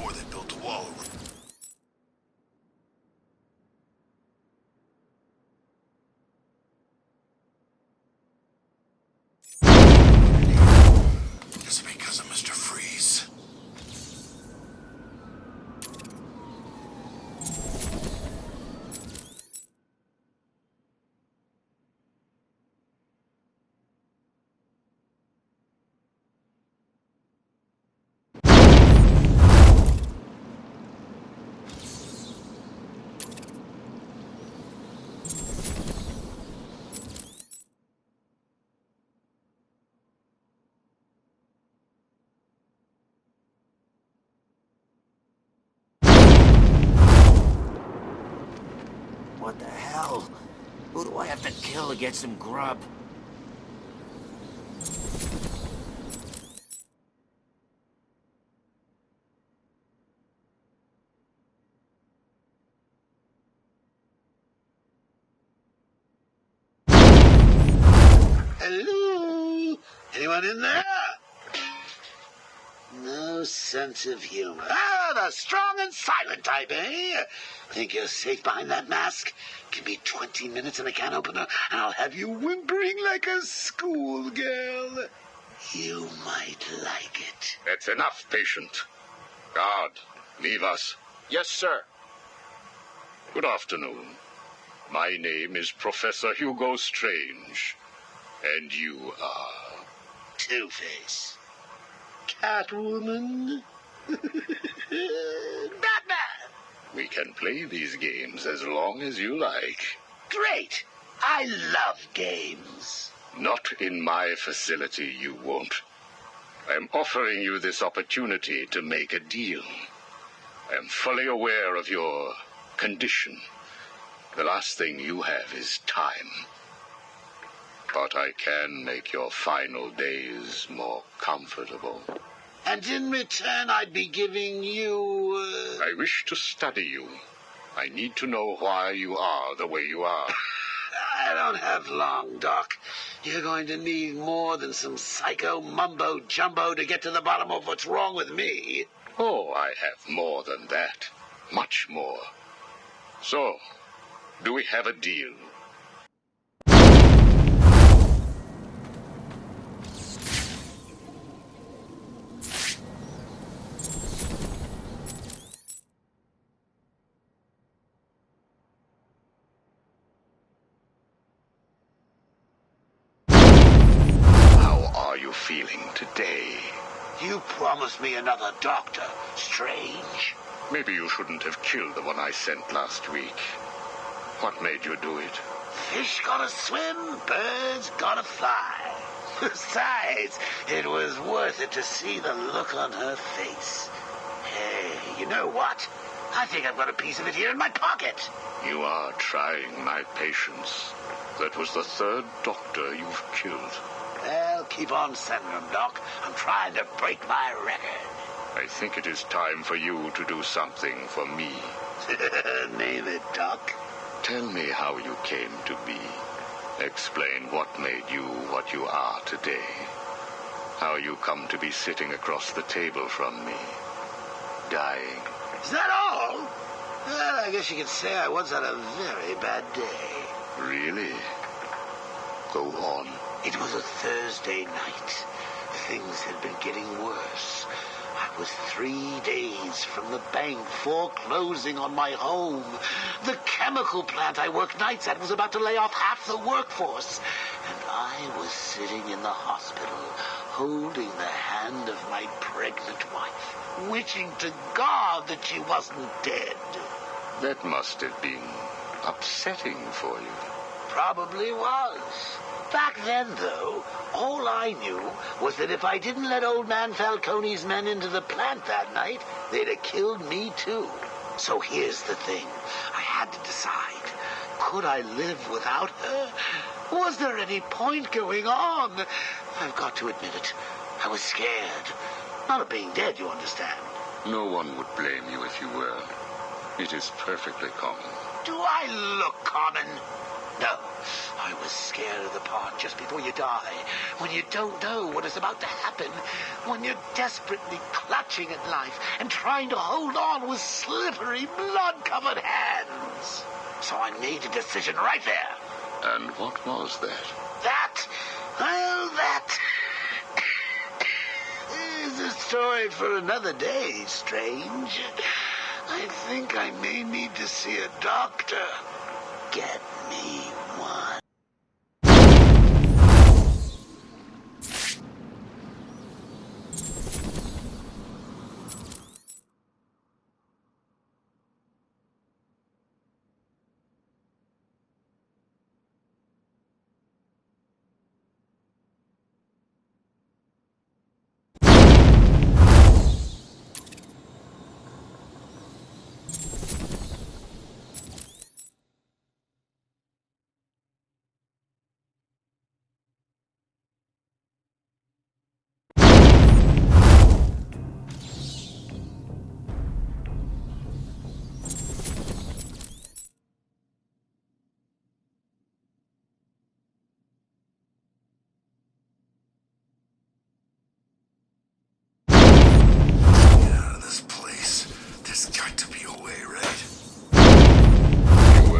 before they built a wall. Is it because of Mr. Freeze? What the hell? Who do I have to kill to get some grub? Hello? Anyone in there? No sense of humor. Ah, the strong and silent type, eh? Think you're safe behind that mask? Give me 20 minutes and a can opener, and I'll have you whimpering like a schoolgirl. You might like it. That's enough, patient. Guard, leave us. Yes, sir. Good afternoon. My name is Professor Hugo Strange. And you are... Two-Face. Catwoman. Batman. We can play these games as long as you like. Great. I love games. Not in my facility, you won't. I am offering you this opportunity to make a deal. I am fully aware of your condition. The last thing you have is time. But I can make your final days more comfortable. And in return, I'd be giving you... I wish to study you. I need to know why you are the way you are. I don't have long, Doc. You're going to need more than some psycho mumbo-jumbo to get to the bottom of what's wrong with me. Oh, I have more than that. Much more. So, do we have a deal? Feeling today? You promised me another doctor, Strange. Maybe you shouldn't have killed the one I sent last week. What made you do it? Fish gotta swim, birds gotta fly. Besides, it was worth it to see the look on her face. Hey, you know what? I think I've got a piece of it here in my pocket. You are trying my patience. That was the third doctor you've killed. Well, keep on sending them, Doc. I'm trying to break my record. I think it is time for you to do something for me. Name it, Doc. Tell me how you came to be. Explain what made you what you are today. How you come to be sitting across the table from me. Dying. Is that all? Well, I guess you could say I once had a very bad day. Really? Go on. It was a Thursday night. Things had been getting worse. I was 3 days from the bank foreclosing on my home. The chemical plant I work nights at was about to lay off half the workforce. And I was sitting in the hospital, holding the hand of my pregnant wife, wishing to God that she wasn't dead. That must have been upsetting for you. Probably was. Back then, though, all I knew was that if I didn't let old man Falcone's men into the plant that night, they'd have killed me too. So here's the thing. I had to decide. Could I live without her? Was there any point going on? I've got to admit it. I was scared. Not of being dead, you understand. No one would blame you if you were. It is perfectly common. Do I look common? No, I was scared of the part just before you die, when you don't know what is about to happen, when you're desperately clutching at life and trying to hold on with slippery, blood-covered hands. So I made a decision right there. And what was that? That is a story for another day, Strange. I think I may need to see a doctor. Get me one.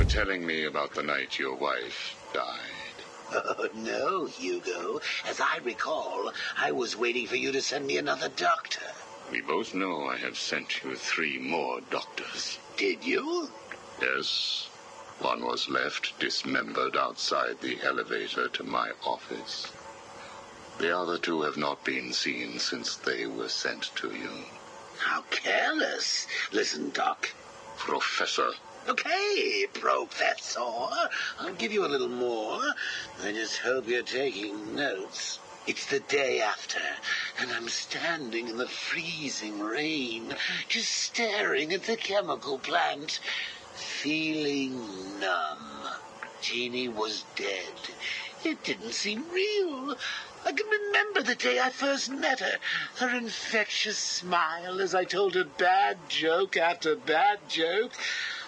Telling me about the night your wife died. Oh, no, Hugo. As I recall, I was waiting for you to send me another doctor. We both know I have sent you 3 more doctors. Did you? Yes. One was left dismembered outside the elevator to my office. The other 2 have not been seen since they were sent to you. How careless. Listen, Doc. Professor. Okay, Professor. I'll give you a little more. I just hope you're taking notes. It's the day after, and I'm standing in the freezing rain, just staring at the chemical plant, feeling numb. Jeannie was dead. It didn't seem real. I can remember the day I first met her. Her infectious smile as I told her bad joke after bad joke.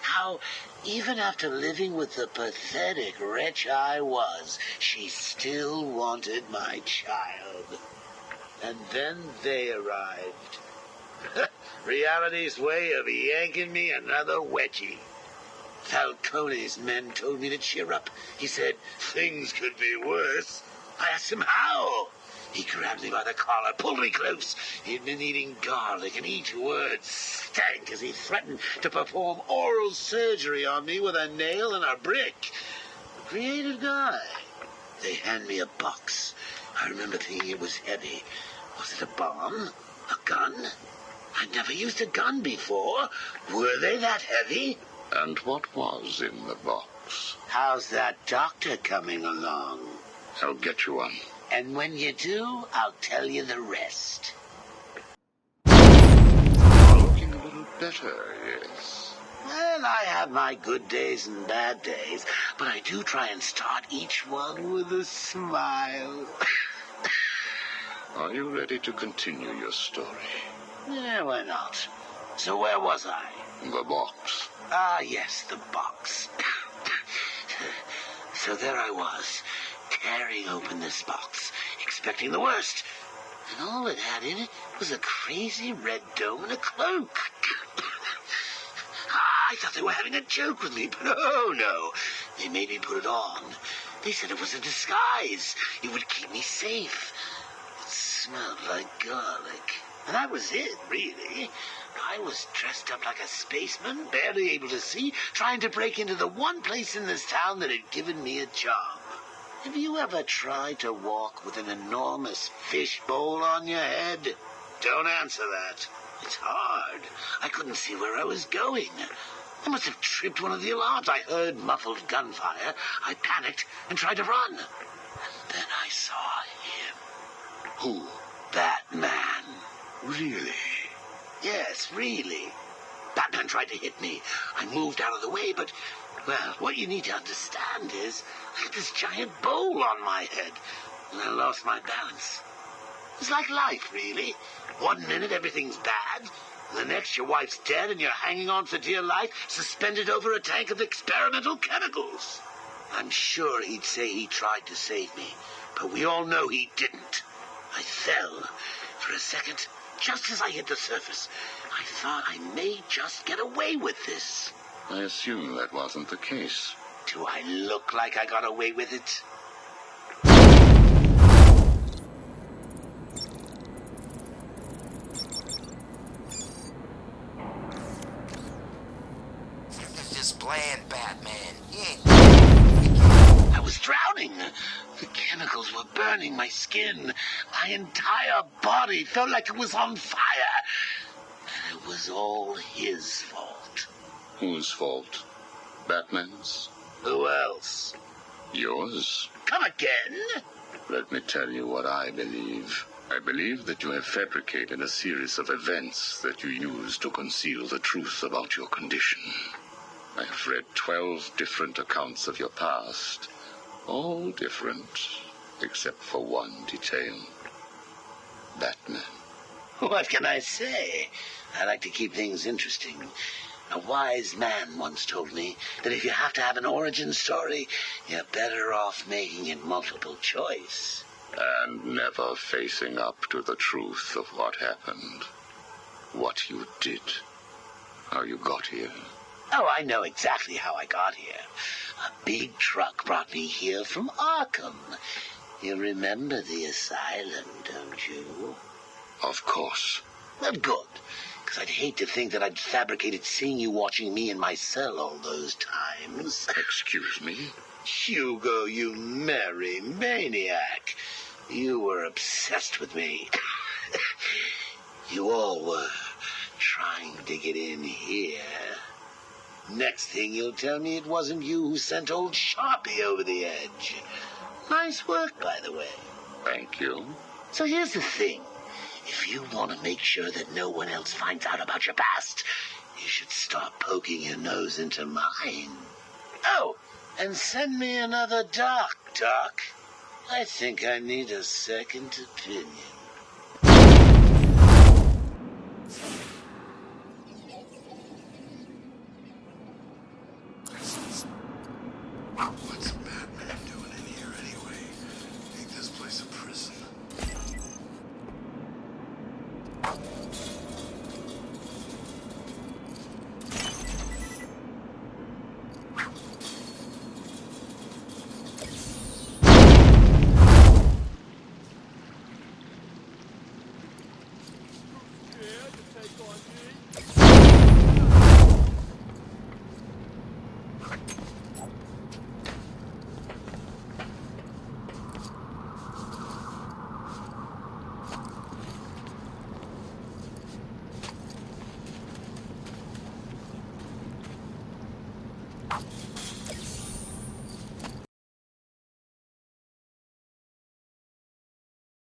How, even after living with the pathetic wretch I was, she still wanted my child. And then they arrived. Reality's way of yanking me another wedgie. Falcone's men told me to cheer up. He said things could be worse. I asked him how. He grabbed me by the collar, pulled me close. He'd been eating garlic, and each word stank as he threatened to perform oral surgery on me with a nail and a brick. A creative guy. They hand me a box. I remember thinking it was heavy. Was it a bomb? A gun? I'd never used a gun before. Were they that heavy? And what was in the box? How's that doctor coming along? I'll get you one. And when you do, I'll tell you the rest. You're looking a little better, yes. Well, I have my good days and bad days, but I do try and start each one with a smile. Are you ready to continue your story? Yeah, why not? So where was I? The box. Ah, yes, the box. So there I was, tearing open this box, expecting the worst. And all it had in it was a crazy red dome and a cloak. I thought they were having a joke with me, but oh no. They made me put it on. They said it was a disguise. It would keep me safe. It smelled like garlic. And that was it, really. I was dressed up like a spaceman, barely able to see, trying to break into the one place in this town that had given me a job. Have you ever tried to walk with an enormous fishbowl on your head? Don't answer that. It's hard. I couldn't see where I was going. I must have tripped one of the alarms. I heard muffled gunfire. I panicked and tried to run. And then I saw him. Who? Batman. Really? Yes, really. Batman tried to hit me. I moved out of the way, but, well, what you need to understand is I had this giant bowl on my head, and I lost my balance. It's like life, really. One minute everything's bad, and the next your wife's dead and you're hanging on for dear life, suspended over a tank of experimental chemicals. I'm sure he'd say he tried to save me, but we all know he didn't. I fell. For a second, just as I hit the surface, I thought I may just get away with this. I assume that wasn't the case. Do I look like I got away with it? Just playing, Batman. I was drowning. The chemicals were burning my skin. My entire body felt like it was on fire. And it was all his fault. Whose fault? Batman's? Who else? Yours? Come again? Let me tell you what I believe. I believe that you have fabricated a series of events that you use to conceal the truth about your condition. I have read 12 different accounts of your past. All different, except for one detail. Batman. What can I say? I like to keep things interesting. A wise man once told me that if you have to have an origin story, you're better off making it multiple choice. And never facing up to the truth of what happened. What you did. How you got here. Oh, I know exactly how I got here. A big truck brought me here from ARKHAM. You remember the asylum, don't you? Of course. Well, good. Because I'd hate to think that I'd fabricated seeing you watching me in my cell all those times. Excuse me? Hugo, you merry maniac. You were obsessed with me. You all were trying to get in here. Next thing you'll tell me it wasn't you who sent old Sharpie over the edge. Nice work, by the way. Thank you. So here's the thing. If you want to make sure that no one else finds out about your past, you should start poking your nose into mine. Oh, and send me another doc. I think I need a second opinion. What's Batman doing in here anyway? Make this place a prison.